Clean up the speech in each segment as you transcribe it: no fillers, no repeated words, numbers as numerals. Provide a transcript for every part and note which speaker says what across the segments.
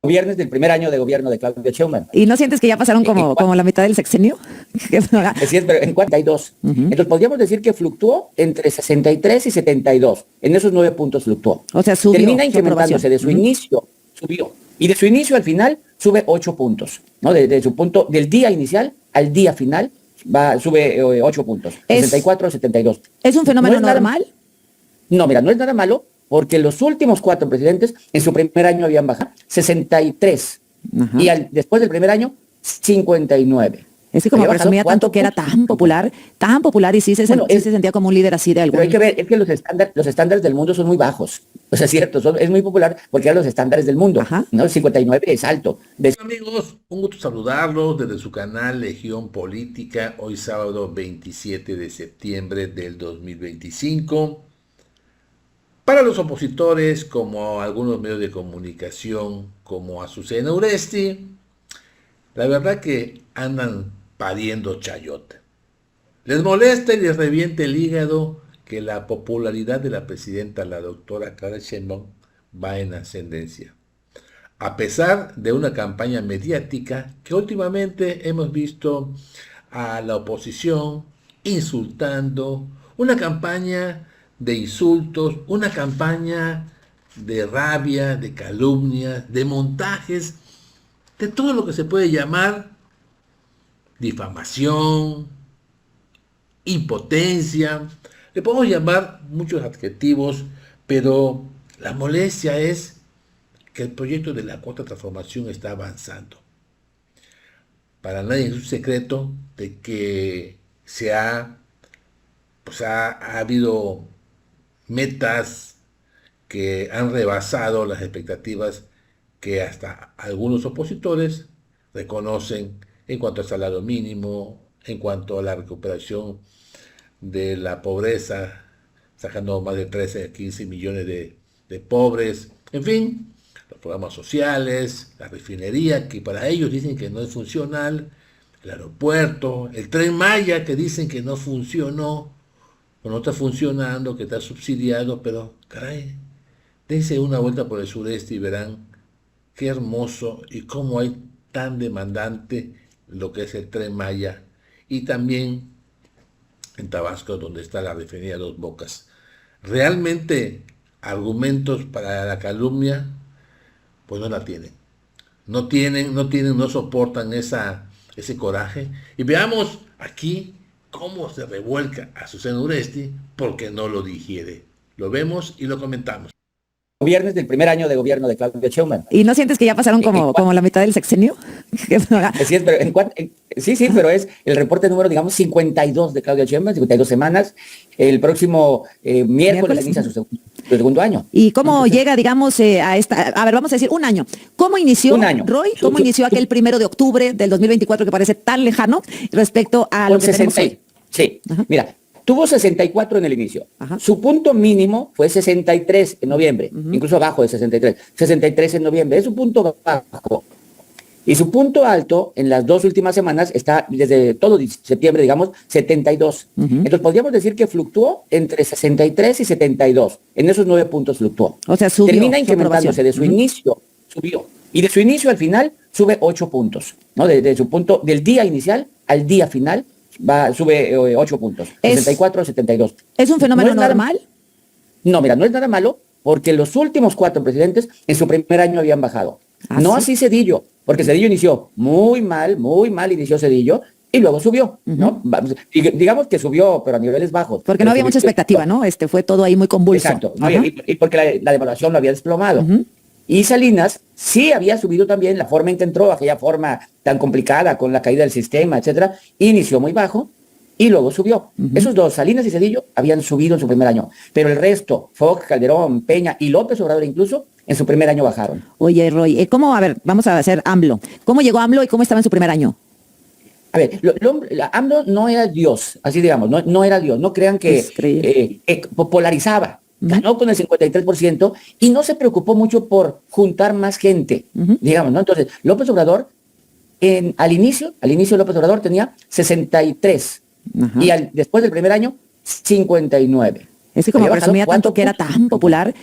Speaker 1: viernes del primer año de gobierno de Claudia Sheinbaum.
Speaker 2: ¿Y no sientes que ya pasaron como la mitad del sexenio?
Speaker 1: Así es, pero en 42. Entonces podríamos decir que fluctuó entre 63 y 72. En esos 9 puntos fluctuó.
Speaker 2: O sea, subió
Speaker 1: Termina
Speaker 2: su
Speaker 1: incrementándose de su inicio, subió. Y de su inicio al final sube 8 puntos, ¿no? De su punto, del día inicial al día final, sube 8 puntos. 64 a 72.
Speaker 2: ¿Es un fenómeno normal?
Speaker 1: No, mira, no es nada malo, porque los últimos 4 presidentes en su primer año habían bajado 63. Y después del primer año, 59.
Speaker 2: Es que como presumía tanto que era tan popular, y sí se sentía como un líder así de algún...
Speaker 1: Pero hay que ver, es que los estándares del mundo son muy bajos. O sea, es cierto, es muy popular porque eran los estándares del mundo. ¿No? 59 es alto.
Speaker 3: Amigos, un gusto saludarlos desde su canal Legión Política, hoy sábado 27 de septiembre del 2025. Para los opositores, como algunos medios de comunicación, como Azucena Uresti, la verdad que andan pariendo chayote. Les molesta y les revienta el hígado que la popularidad de la presidenta, la doctora Claudia Sheinbaum, va en ascendencia. A pesar de una campaña mediática que últimamente hemos visto a la oposición insultando, una campaña de insultos, una campaña de rabia, de calumnias, de montajes, de todo lo que se puede llamar difamación, impotencia, le podemos llamar muchos adjetivos, pero la molestia es que el proyecto de la Cuarta Transformación está avanzando. Para nadie es un secreto de que ha habido metas que han rebasado las expectativas que hasta algunos opositores reconocen en cuanto al salario mínimo, en cuanto a la recuperación de la pobreza, sacando más de 13 a 15 millones de pobres, en fin, los programas sociales, la refinería, que para ellos dicen que no es funcional, el aeropuerto, el Tren Maya, que dicen que no funcionó, o no está funcionando, que está subsidiado, pero caray, dense una vuelta por el sureste y verán qué hermoso y cómo hay tan demandante lo que es el Tren Maya, y también en Tabasco, donde está la refinería Dos Bocas. Realmente argumentos para la calumnia, pues no la tienen. No soportan ese coraje. Y veamos aquí cómo se revuelca Azucena Uresti porque no lo digiere. Lo vemos y lo comentamos.
Speaker 1: Viernes del primer año de gobierno de Claudia Sheinbaum.
Speaker 2: ¿Y no sientes que ya pasaron como la mitad del sexenio?
Speaker 1: Así es, pero pero es el reporte número, digamos, 52 de Claudia Sheinbaum, 52 semanas. El próximo miércoles inicia su segundo año.
Speaker 2: ¿Y cómo llega, digamos, a ver, vamos a decir un año? ¿Cómo inició, Roy? ¿Cómo inició aquel 1 de octubre del 2024 que parece tan lejano respecto a lo que tenemos hoy?
Speaker 1: Sí, mira. Tuvo 64 en el inicio. Su punto mínimo fue 63 en noviembre, incluso abajo de 63. 63 en noviembre, es un punto bajo. Y su punto alto en las 2 últimas semanas está desde todo septiembre, digamos, 72. Entonces podríamos decir que fluctuó entre 63 y 72. En esos 9 puntos fluctuó.
Speaker 2: O sea, subió.
Speaker 1: Termina incrementándose de su inicio, subió. Y de su inicio al final sube 8 puntos, ¿no? De su punto, del día inicial al día final, sube 8 puntos, 64 a 72.
Speaker 2: ¿Es un fenómeno normal?
Speaker 1: No, mira, no es nada malo, porque los últimos 4 presidentes en su primer año habían bajado. No así Zedillo, porque Zedillo inició muy mal inició Zedillo, y luego subió, ¿no? Y digamos que subió, pero a niveles bajos.
Speaker 2: Porque no había mucha expectativa, ¿no? Fue todo ahí muy convulso.
Speaker 1: Exacto, y porque la devaluación lo había desplomado. Y Salinas sí había subido también la forma en que entró, aquella forma tan complicada con la caída del sistema, etcétera, inició muy bajo y luego subió. Esos dos, Salinas y Zedillo, habían subido en su primer año, pero el resto, Fox, Calderón, Peña y López Obrador incluso, en su primer año bajaron.
Speaker 2: Oye, Roy, ¿cómo? A ver, vamos a hacer AMLO. ¿Cómo llegó AMLO y cómo estaba en su primer año?
Speaker 1: A ver, AMLO no era Dios, así digamos, no era Dios, no crean que polarizaba. Ganó con el 53% y no se preocupó mucho por juntar más gente, digamos, ¿no? Entonces, López Obrador, al inicio López Obrador tenía 63 y después del primer año, 59.
Speaker 2: Es que como presumía tanto que era tan popular,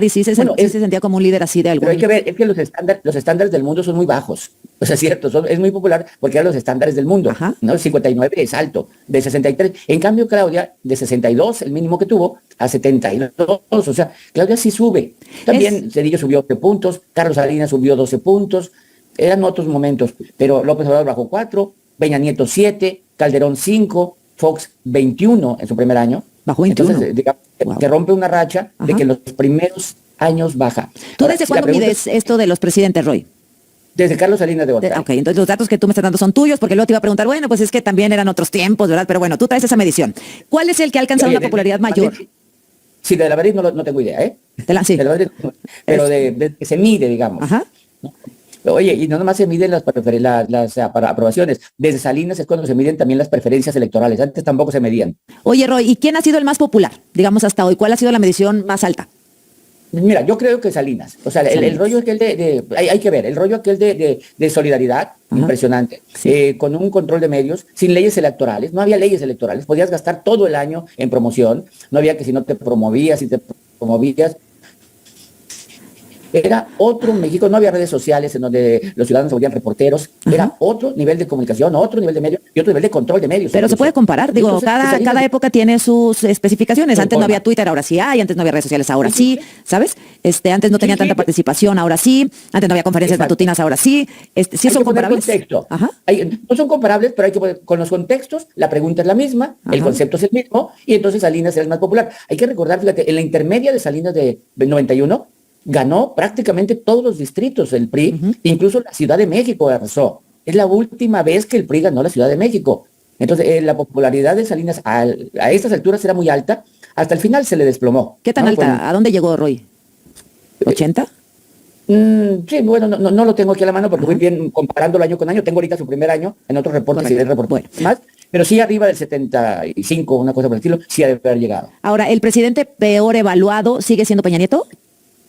Speaker 2: y sí se sentía como un líder así de algún...
Speaker 1: Pero hay que ver, es que los estándares del mundo son muy bajos. O sea, es cierto, es muy popular porque eran los estándares del mundo.
Speaker 2: Ajá.
Speaker 1: ¿No? El 59 es alto, de 63. En cambio, Claudia, de 62, el mínimo que tuvo, a 72. O sea, Claudia sí sube. También Zedillo subió 12 puntos, Carlos Salinas subió 12 puntos. Eran otros momentos. Pero López Obrador bajó 4, Peña Nieto 7, Calderón 5, Fox 21 en su primer año.
Speaker 2: Bajó 21.
Speaker 1: Entonces, digamos, que rompe una racha de que en los primeros años baja.
Speaker 2: ¿Tú desde cuándo mides esto de los presidentes, Roy?
Speaker 1: Desde Carlos Salinas de Gortari.
Speaker 2: Ok, entonces los datos que tú me estás dando son tuyos, porque luego te iba a preguntar, bueno, pues es que también eran otros tiempos, ¿verdad? Pero bueno, tú traes esa medición. ¿Cuál es el que ha alcanzado una popularidad mayor?
Speaker 1: Sí, de la Madrid no tengo idea, ¿eh?
Speaker 2: Sí.
Speaker 1: De la Madrid, pero de que se mide, digamos.
Speaker 2: Ajá.
Speaker 1: ¿No? Oye, y no nomás se miden las aprobaciones. Desde Salinas es cuando se miden también las preferencias electorales. Antes tampoco se medían.
Speaker 2: Oye, Roy, ¿y quién ha sido el más popular, digamos, hasta hoy? ¿Cuál ha sido la medición más alta?
Speaker 1: Mira, yo creo que Salinas. O sea, el rollo aquel hay que ver, el rollo aquel de solidaridad, impresionante, con un control de medios, sin leyes electorales. No había leyes electorales. Podías gastar todo el año en promoción. No había que si no te promovías, si te promovías. Era otro México, no había redes sociales en donde los ciudadanos se volvían reporteros, era otro nivel de comunicación, otro nivel de medios y otro nivel de control de medios.
Speaker 2: Pero se puede comparar, digo, entonces, cada época tiene sus especificaciones. Antes no había Twitter, ahora sí hay, antes no había redes sociales, ahora sí, ¿sabes? Antes no tenía tanta participación, ahora sí, antes no había conferencias matutinas, ahora sí. ¿Sí son comparables?
Speaker 1: No son comparables, pero hay que poner, con los contextos, la pregunta es la misma, el concepto es el mismo, y entonces Salinas era el más popular. Hay que recordar, fíjate, en la intermedia de Salinas de 91, ganó prácticamente todos los distritos el PRI, incluso la Ciudad de México arrasó. Es la última vez que el PRI ganó la Ciudad de México. Entonces, la popularidad de Salinas a estas alturas era muy alta, hasta el final se le desplomó.
Speaker 2: ¿Qué tan alta? ¿A dónde llegó, Roy? ¿80?
Speaker 1: Sí, bueno, no lo tengo aquí a la mano porque voy bien comparándolo año con año. Tengo ahorita su primer año, en otros reportes más, pero sí arriba del 75, una cosa por el estilo, sí ha de haber llegado.
Speaker 2: Ahora, ¿el presidente peor evaluado sigue siendo Peña Nieto?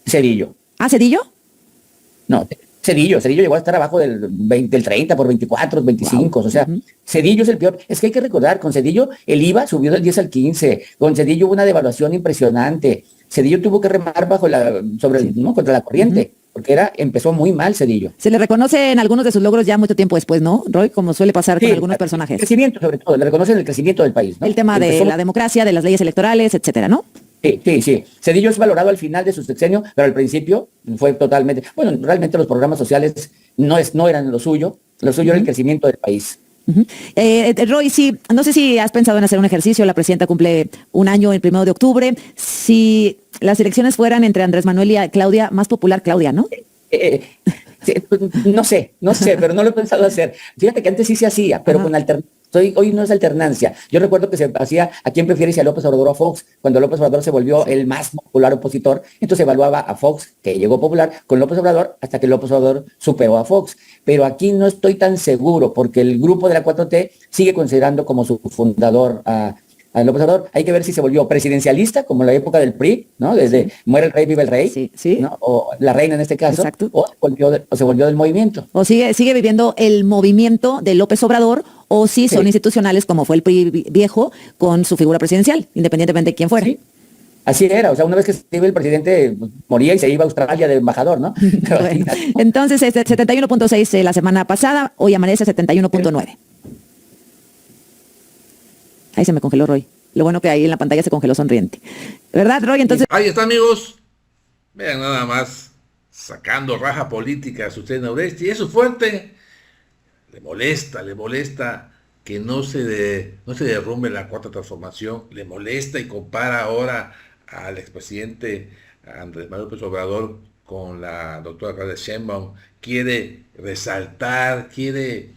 Speaker 1: Cedillo.
Speaker 2: ¿Ah, Cedillo?
Speaker 1: No, Cedillo llegó a estar abajo del 30 por 24, 25, o sea, Cedillo es el peor. Es que hay que recordar, con Cedillo el IVA subió del 10 al 15, con Cedillo hubo una devaluación impresionante. Cedillo tuvo que remar contra la corriente, porque empezó muy mal Cedillo.
Speaker 2: Se le reconoce en algunos de sus logros ya mucho tiempo después, ¿no, Roy? Como suele pasar con algunos personajes.
Speaker 1: El crecimiento, sobre todo, le reconocen el crecimiento del país, ¿no?
Speaker 2: El tema de la democracia, de las leyes electorales, etcétera, ¿no?
Speaker 1: Sí. Cedillo es valorado al final de su sexenio, pero al principio fue totalmente... Bueno, realmente los programas sociales no eran lo suyo era el crecimiento del país.
Speaker 2: Roy, sí, no sé si has pensado en hacer un ejercicio, la presidenta cumple un año el 1 de octubre, si las elecciones fueran entre Andrés Manuel y Claudia, más popular Claudia, ¿no?
Speaker 1: Sí, no sé, pero no lo he pensado hacer. Fíjate que antes sí se hacía, pero con alternancia. Hoy no es alternancia. Yo recuerdo que se hacía a quién prefiere, si a López Obrador o a Fox. Cuando López Obrador se volvió el más popular opositor, entonces evaluaba a Fox, que llegó popular, con López Obrador, hasta que López Obrador superó a Fox. Pero aquí no estoy tan seguro, porque el grupo de la 4T sigue considerando como su fundador a López Obrador. Hay que ver si se volvió presidencialista, como en la época del PRI, ¿no? Desde muere el rey, vive el rey, ¿no? O la reina en este caso.
Speaker 2: Exacto.
Speaker 1: O se volvió del movimiento.
Speaker 2: O sigue viviendo el movimiento de López Obrador, o si son institucionales como fue el PRI viejo con su figura presidencial, independientemente de quién fuera.
Speaker 1: Sí. Así era, o sea, una vez que se iba el presidente, moría y se iba a Australia de embajador, ¿no?
Speaker 2: Bueno, entonces, 71.6 la semana pasada, hoy amanece 71.9. Ahí se me congeló, Roy. Lo bueno que ahí en la pantalla se congeló sonriente. ¿Verdad, Roy? Entonces...
Speaker 3: Ahí está, amigos. Vean nada más, sacando raja política a Susana Oresti. Y eso es fuerte. Le molesta que no se derrumbe la cuarta transformación. Le molesta y compara ahora al expresidente Andrés Manuel López Obrador con la doctora Claudia Sheinbaum. Quiere resaltar que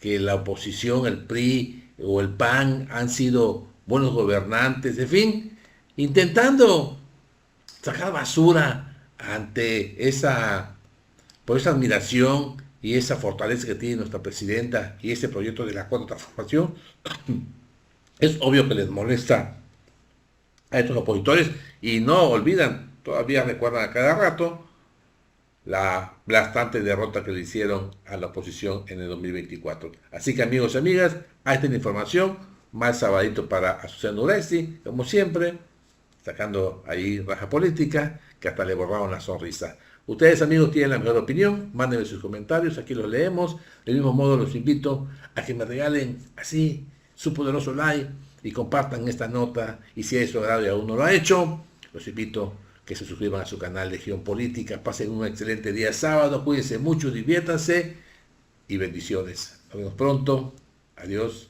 Speaker 3: la oposición, el PRI o el PAN han sido buenos gobernantes, en fin, intentando sacar basura por esa admiración y esa fortaleza que tiene nuestra presidenta y ese proyecto de la cuarta transformación. Es obvio que les molesta a estos opositores y no olvidan, todavía recuerdan a cada rato la aplastante derrota que le hicieron a la oposición en el 2024. Así que, amigos y amigas, ahí está la información. Mal sabadito para Azucena Urresti, como siempre, sacando ahí raja política, que hasta le borraron la sonrisa. Ustedes, amigos, tienen la mejor opinión, mándenme sus comentarios, aquí los leemos. Del mismo modo, los invito a que me regalen así su poderoso like y compartan esta nota. Y si es su agrado y aún no lo ha hecho, los invito a que se suscriban a su canal de Geopolítica. Pasen un excelente día sábado, cuídense mucho, diviértanse y bendiciones. Nos vemos pronto. Adiós.